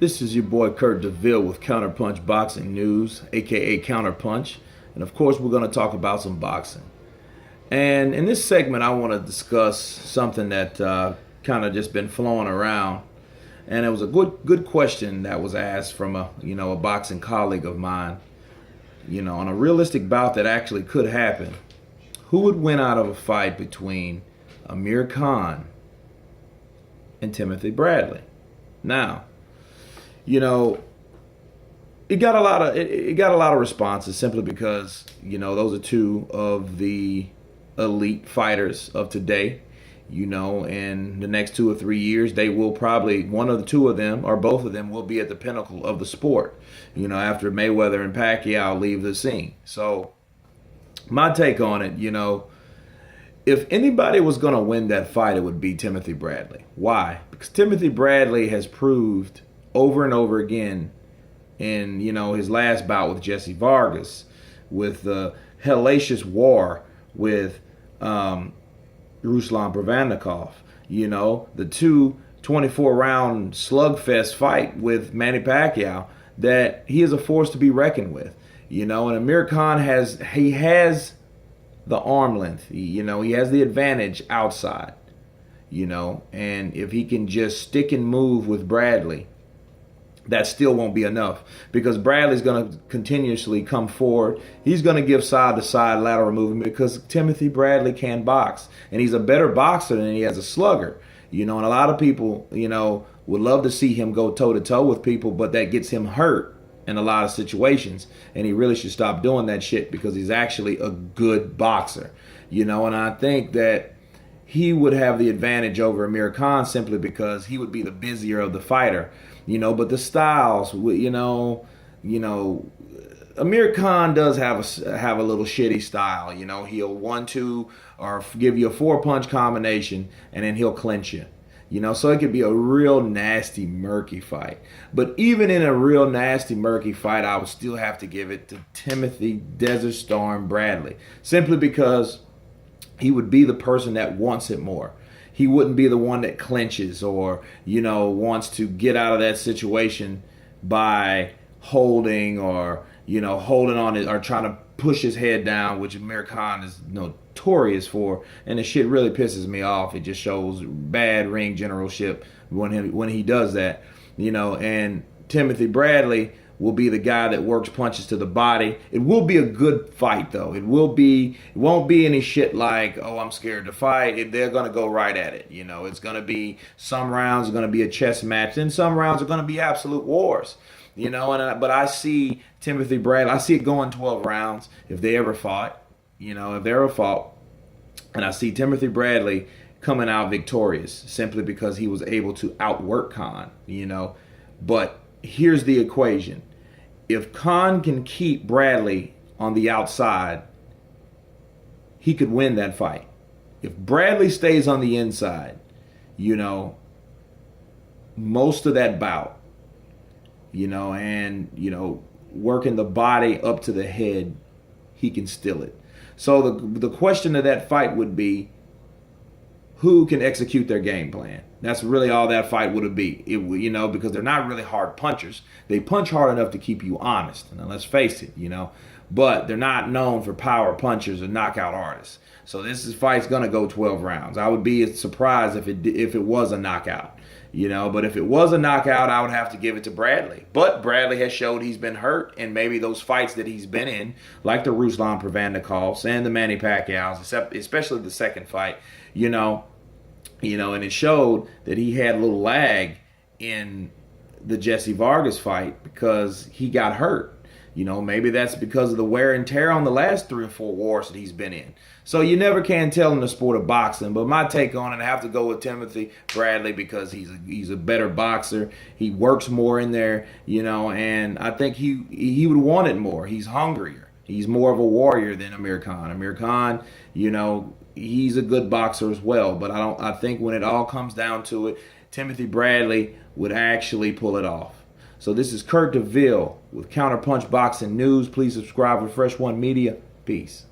This is your boy Kurt DeVille with Counterpunch Boxing News, aka Counterpunch. And of course, we're going to talk about some boxing. And in this segment, I want to discuss something that kind of just been flowing around. And it was a good question that was asked from a boxing colleague of mine. On a realistic bout that actually could happen, who would win out of a fight between Amir Khan and Timothy Bradley? Now, you know, it got a lot of responses simply because those are two of the elite fighters of today. In the next 2 or 3 years, they will probably one of the two of them or both of them will be at the pinnacle of the sport. After Mayweather and Pacquiao leave the scene. So my take on it, if anybody was going to win that fight, it would be Timothy Bradley. Why? Because Timothy Bradley has proved over and over again in his last bout with Jesse Vargas, with the hellacious war with Ruslan Provodnikov, the 24-round slugfest fight with Manny Pacquiao, that he is a force to be reckoned with. And Amir Khan has the arm length. He has the advantage outside. And if he can just stick and move with Bradley, that still won't be enough, because Bradley's going to continuously come forward. He's going to give side-to-side lateral movement because Timothy Bradley can box, and he's a better boxer than he has a slugger. And a lot of people, would love to see him go toe-to-toe with people, but that gets him hurt in a lot of situations, and he really should stop doing that shit because he's actually a good boxer. And I think that he would have the advantage over Amir Khan simply because he would be the busier of the fighter. But the styles, Amir Khan does have a little shitty style. He'll 1-2 or give you a 4-punch combination and then he'll clinch you. So it could be a real nasty, murky fight. But even in a real nasty, murky fight, I would still have to give it to Timothy Desert Storm Bradley, simply because he would be the person that wants it more. He wouldn't be the one that clinches or, wants to get out of that situation by holding or, holding on it or trying to push his head down, which Amir Khan is notorious for. And the shit really pisses me off. It just shows bad ring generalship when he does that, and Timothy Bradley will be the guy that works punches to the body. It will be a good fight, though. It won't be any shit like, oh, I'm scared to fight. They're going to go right at it. It's going to be, some rounds are going to be a chess match, and some rounds are going to be absolute wars. But I see Timothy Bradley, I see it going 12 rounds if they ever fought. And I see Timothy Bradley coming out victorious simply because he was able to outwork Khan, But here's the equation. If Khan can keep Bradley on the outside, he could win that fight. If Bradley stays on the inside, most of that bout, working the body up to the head, he can steal it. So the question of that fight would be, who can execute their game plan? That's really all that fight would be. Because they're not really hard punchers. They punch hard enough to keep you honest. Now, let's face it, But they're not known for power punchers or knockout artists. So this fight's gonna go 12 rounds. I would be surprised if it was a knockout. But if it was a knockout, I would have to give it to Bradley. But Bradley has showed he's been hurt, and maybe those fights that he's been in, like the Ruslan Provodnikovs and the Manny Pacquiao's, especially the second fight, and it showed that he had a little lag in the Jesse Vargas fight because he got hurt. Maybe that's because of the wear and tear on the last 3 or 4 wars that he's been in. So you never can tell in the sport of boxing. But my take on it, I have to go with Timothy Bradley because he's a better boxer. He works more in there, and I think he would want it more. He's hungrier. He's more of a warrior than Amir Khan. Amir Khan, he's a good boxer as well. But I think when it all comes down to it, Timothy Bradley would actually pull it off. So this is Kurt DeVille with Counterpunch Boxing News. Please subscribe to Fresh One Media. Peace.